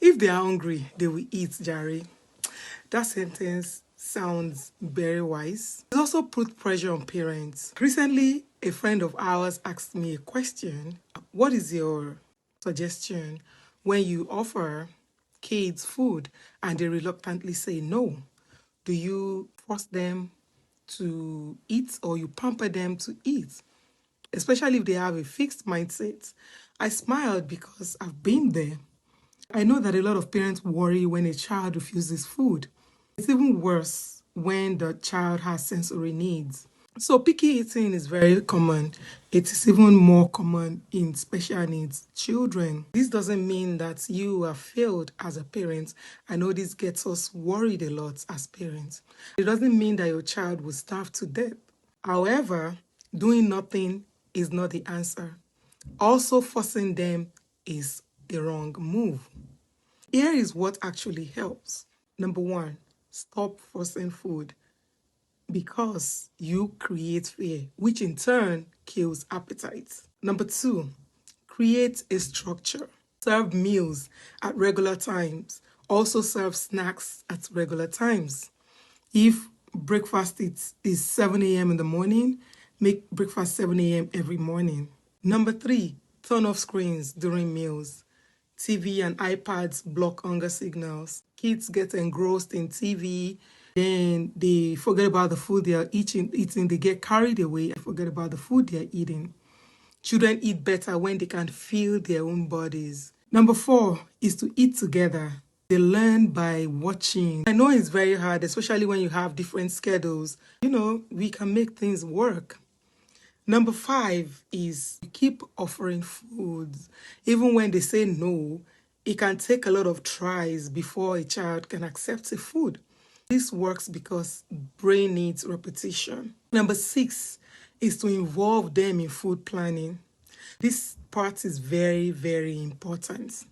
If they are hungry, they will eat, Jerry. That sentence sounds very wise. It also put pressure on parents. Recently, a friend of ours asked me a question. What is your suggestion when you offer kids food and they reluctantly say no? Do you force them to eat or you pamper them to eat? Especially if they have a fixed mindset. I smiled because I've been there. I know that a lot of parents worry when a child refuses food. It's even worse when the child has sensory needs. So picky eating is very common. It is even more common in special needs children. This doesn't mean that you have failed as a parent. I know this gets us worried a lot as parents. It doesn't mean that your child will starve to death. However, doing nothing is not the answer. Also forcing them is a wrong move. Here is what actually helps. Number one, stop forcing food because you create fear, which in turn kills appetite. Number two, create a structure. Serve meals at regular times. Also serve snacks at regular times. If breakfast is 7 a.m. in the morning, make breakfast 7 a.m. every morning. Number three, turn off screens during meals. TV and iPads block hunger signals. Kids get engrossed in TV, then they forget about the food they are eating, they get carried away and forget about the food they are eating. Children eat better when they can feel their own bodies. Number four is to eat together. They learn by watching. I know it's very hard, especially when you have different schedules. We can make things work. Number five is keep offering foods. Even when they say no, it can take a lot of tries before a child can accept a food. This works because brain needs repetition. Number six is to involve them in food planning. This part is very, very important.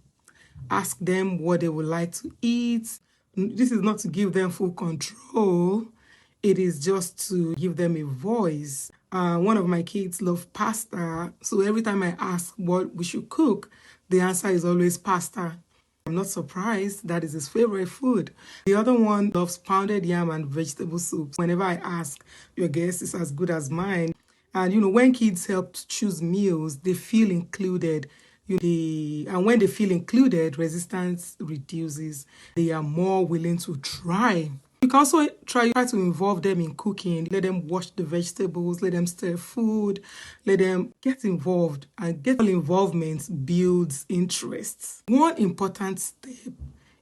Ask them what they would like to eat. This is not to give them full control. It is just to give them a voice. One of my kids loves pasta, so every time I ask what we should cook, the answer is always pasta. I'm not surprised, that is his favorite food. The other one loves pounded yam and vegetable soup. Whenever I ask, your guess is as good as mine. And when kids help to choose meals, they feel included. And when they feel included, resistance reduces. They are more willing to try. You can also try to involve them in cooking. Let them wash the vegetables, let them stir food, let them get involved. And get involvement builds interest. One important step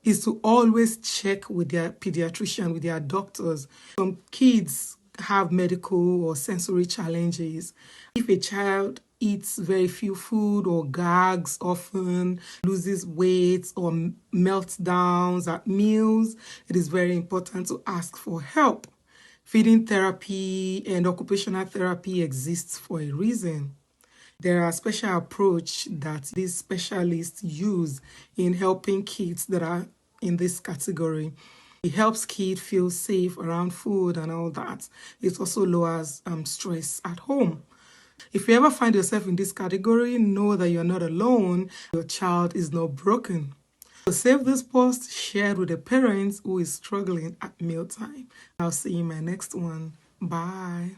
is to always check with their pediatrician, with their doctors. Some kids have medical or sensory challenges. If a child eats very few food or gags often, loses weight or meltdowns at meals, it is very important to ask for help. Feeding therapy and occupational therapy exists for a reason. There are special approach that these specialists use in helping kids that are in this category. It helps kids feel safe around food and all that. It also lowers stress at home. If you ever find yourself in this category, know that you're not alone. Your child is not broken. So save this post, share it with a parent who is struggling at mealtime. I'll see you in my next one. Bye.